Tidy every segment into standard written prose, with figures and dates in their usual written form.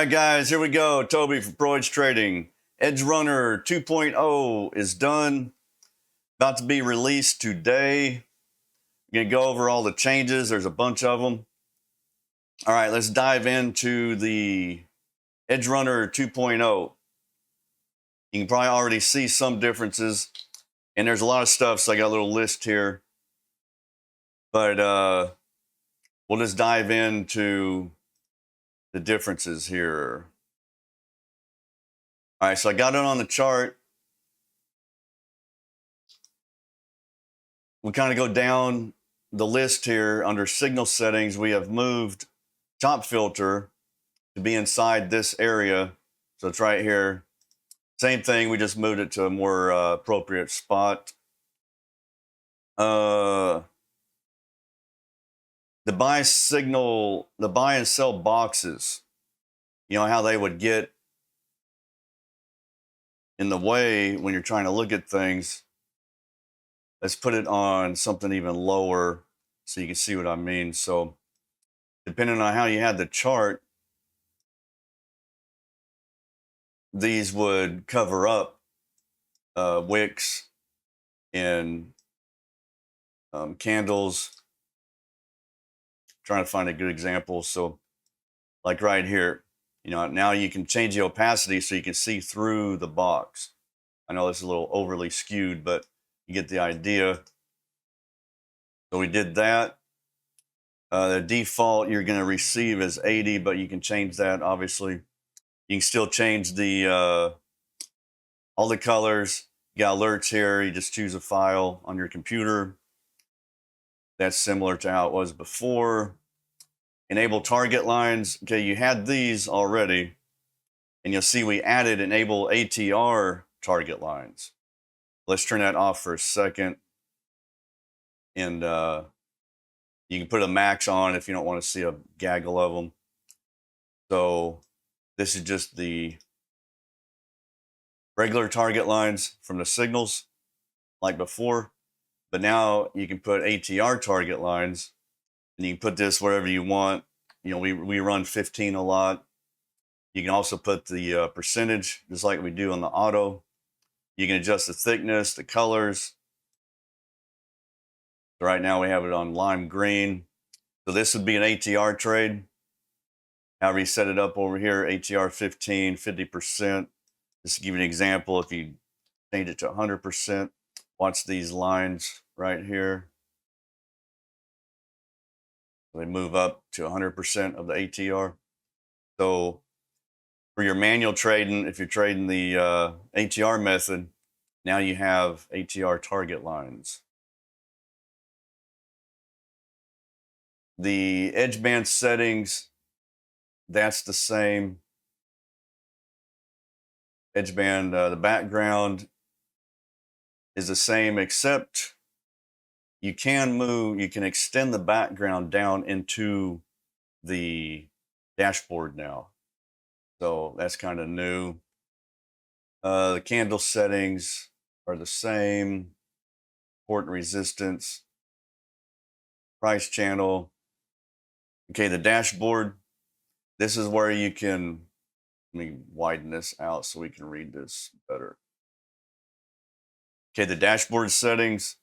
right, guys, here we go. Toby from PROEDGE Trading. EdgeRunner 2.0 is done. About to be released today. I'm going to go over all the changes. There's a bunch of them. All right, let's dive into the EdgeRunner 2.0. You can probably already see some differences, and there's a lot of stuff, so I got a little list here. But we'll just dive into the differences here. All right, so I got it on the chart. We kind of go down the list here under signal settings. We have moved top filter to be inside this area. So it's right here. Same thing, we just moved it to a more appropriate spot. The buy signal, the buy and sell boxes, you know how they would get in the way when you're trying to look at things. Let's put it on something even lower so you can see what I mean. So depending on how you had the chart, these would cover up wicks and candles. Trying to find a good example. So like right here, you know, now you can change the opacity so you can see through the box. I know this is a little overly skewed, but you get the idea. So we did that. The default you're going to receive is 80, but you can change that, obviously. You can still change the all the colors. You got alerts here. You just choose a file on your computer. That's similar to how it was before. Enable target lines. Okay, you had these already, and you'll see we added enable ATR target lines. Let's turn that off for a second, and you can put a max on if you don't want to see a gaggle of them. So this is just the regular target lines from the signals like before, but now you can put ATR target lines, and you can put this wherever you want. You know, we run 15 a lot. You can also put the percentage, just like we do on the auto. You can adjust the thickness, the colors. So right now we have it on lime green. So this would be an ATR trade. However you set it up over here, ATR 15, 50%. Just to give you an example, if you change it to 100%, watch these lines right here. They move up to 100% of the ATR. So for your manual trading, if you're trading the ATR method, now you have ATR target lines. The Edgeband settings, that's the same. Edgeband, the background is the same, except you can extend the background down into the dashboard now. So that's kind of new. The candle settings are the same. Support and resistance, price channel. Okay, the dashboard. This is where you can, let me widen this out so we can read this better. Okay, the dashboard settings.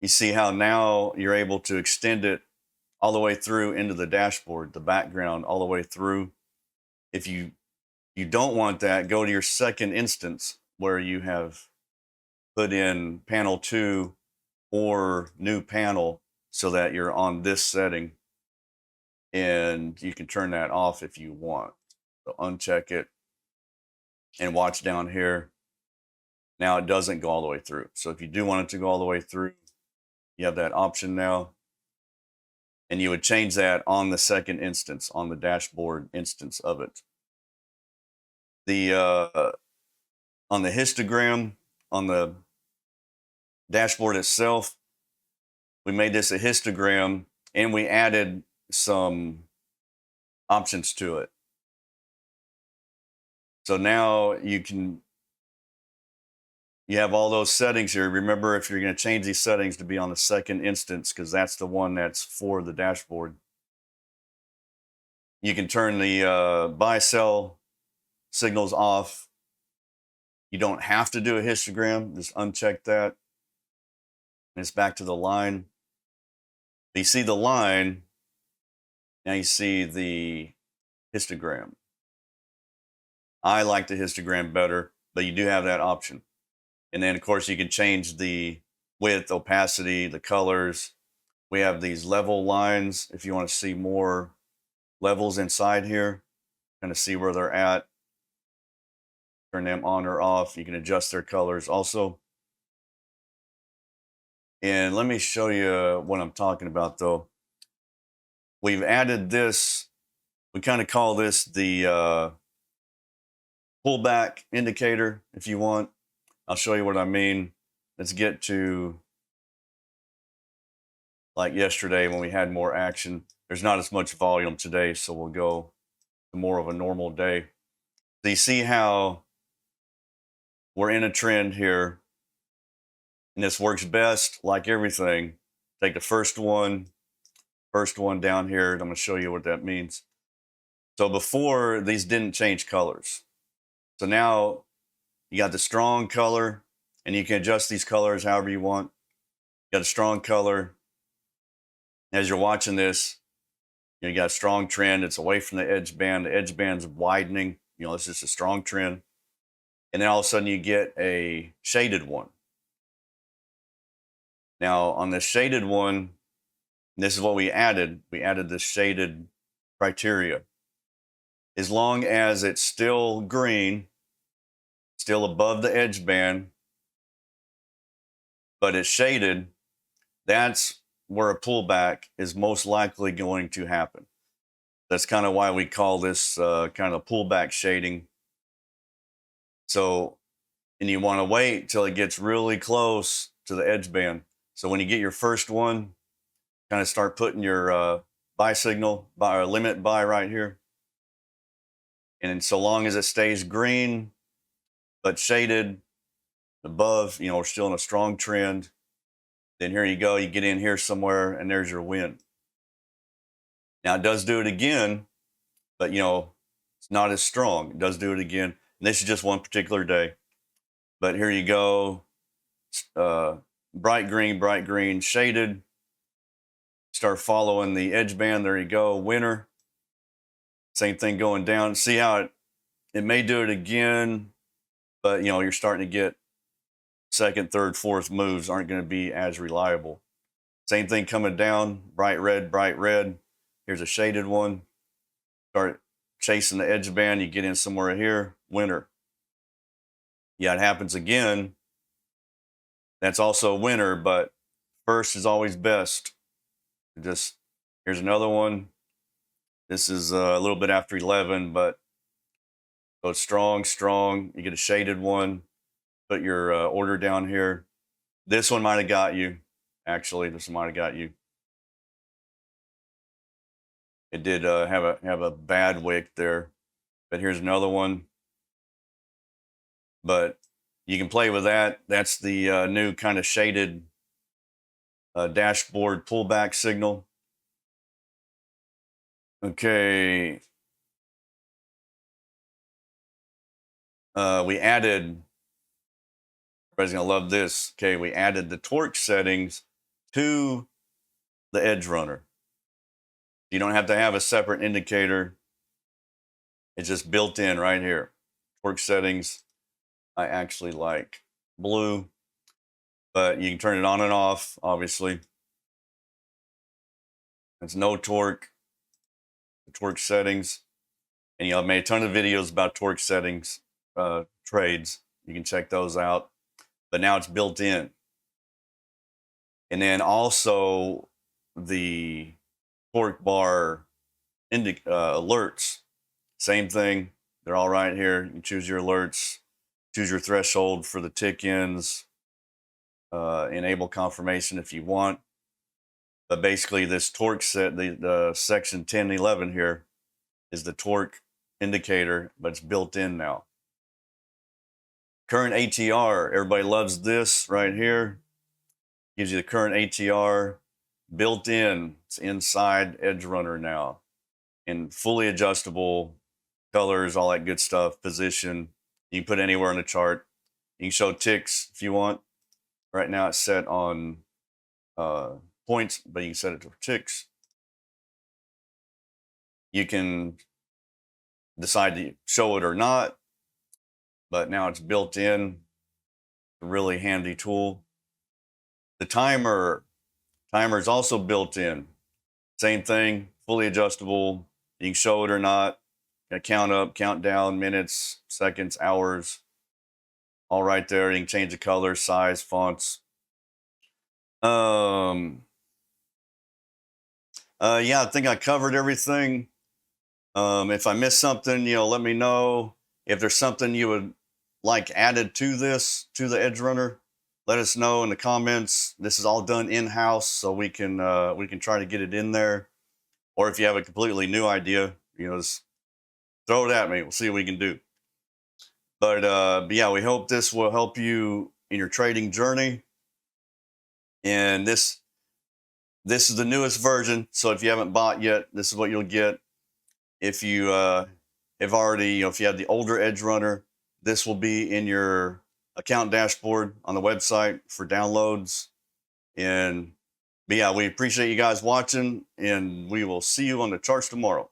You see how now you're able to extend it all the way through into the dashboard, the background all the way through. If you don't want that, go to your second instance where you have put in panel 2 or new panel so that you're on this setting, and you can turn that off if you want. So uncheck it and watch down here. Now it doesn't go all the way through. So if you do want it to go all the way through, you have that option now. And you would change that on the second instance, on the dashboard instance of it. The on the histogram, on the dashboard itself, we made this a histogram, and we added some options to it. So now you have all those settings here. Remember, if you're going to change these settings to be on the second instance, because that's the one that's for the dashboard, You can turn the buy sell signals off. You don't have to do a histogram, just uncheck that. And it's back to the line. You see the line, now you see the histogram. I like the histogram better, but you do have that option. And then, of course, you can change the width, opacity, the colors. We have these level lines if you want to see more levels inside here, kind of see where they're at. Turn them on or off. You can adjust their colors also. And let me show you what I'm talking about, though. We've added this. We kind of call this the pullback indicator, if you want. I'll show you what I mean. Let's get to like yesterday when we had more action. There's not as much volume today, so we'll go to more of a normal day. So you see how we're in a trend here, and this works best like everything. Take the first one down here, and I'm going to show you what that means. So before, these didn't change colors. So now you got the strong color, and you can adjust these colors however you want. You got a strong color. As you're watching this, you got a strong trend. It's away from the edge band. The edge band's widening. It's just a strong trend. And then all of a sudden you get a shaded one. Now on this shaded one, this is what we added. We added this shaded criteria. As long as it's still green, still above the edge band, but it's shaded, that's where a pullback is most likely going to happen. That's kind of why we call this kind of pullback shading. So, and you want to wait till it gets really close to the edge band. So when you get your first one, kind of start putting your buy signal, or limit buy right here. And so long as it stays green, but shaded above, we're still in a strong trend. Then here you go, you get in here somewhere and there's your win. Now it does do it again, but it's not as strong. It does do it again. And this is just one particular day. But here you go, bright green, shaded. Start following the edge band. There you go, winner. Same thing going down. See how it may do it again, but you're starting to get second, third, fourth moves aren't going to be as reliable. Same thing coming down, bright red. Here's a shaded one. Start chasing the edge band. You get in somewhere here, winner. Yeah, it happens again. That's also a winner, but first is always best. Here's another one. This is a little bit after 11, but go strong. You get a shaded one. Put your order down here. This one might have got you. Actually, this one might have got you. It did have a bad wick there, but here's another one. But you can play with that. That's the new kind of shaded dashboard pullback signal. Okay. We added, everybody's gonna love this. Okay, we added the torque settings to the EdgeRunner. You don't have to have a separate indicator. It's just built in right here. Torque settings, I actually like blue, but you can turn it on and off, obviously. It's no torque, the torque settings. And I've made a ton of videos about torque settings, trades. You can check those out. But now it's built in. And then also the torque bar alerts, same thing. They're all right here. You can choose your alerts, choose your threshold for the tick-ins, enable confirmation if you want. But basically this torque set, the section 1011 here is the torque indicator, but it's built in now. Current ATR, everybody loves this right here. Gives you the current ATR built in. It's inside EdgeRunner now. and fully adjustable colors, all that good stuff, position. You can put anywhere on the chart. You can show ticks if you want. Right now it's set on points, but you can set it to ticks. You can decide to show it or not, but now it's built in. A really handy tool. The timer is also built in. Same thing, fully adjustable. You can show it or not. Count up, count down, minutes, seconds, hours, all right there. You can change the color, size, fonts. Yeah, I think I covered everything. If I missed something, let me know. If there's something you would like added to this, to the EdgeRunner, let us know in the comments. This is all done in-house, so we can try to get it in there. Or if you have a completely new idea, just throw it at me. We'll see what we can do. But yeah, we hope this will help you in your trading journey. And this is the newest version, so if you haven't bought yet, this is what you'll get. If you have already, if you have the older EdgeRunner, this will be in your account dashboard on the website for downloads. But yeah, we appreciate you guys watching, and we will see you on the charts tomorrow.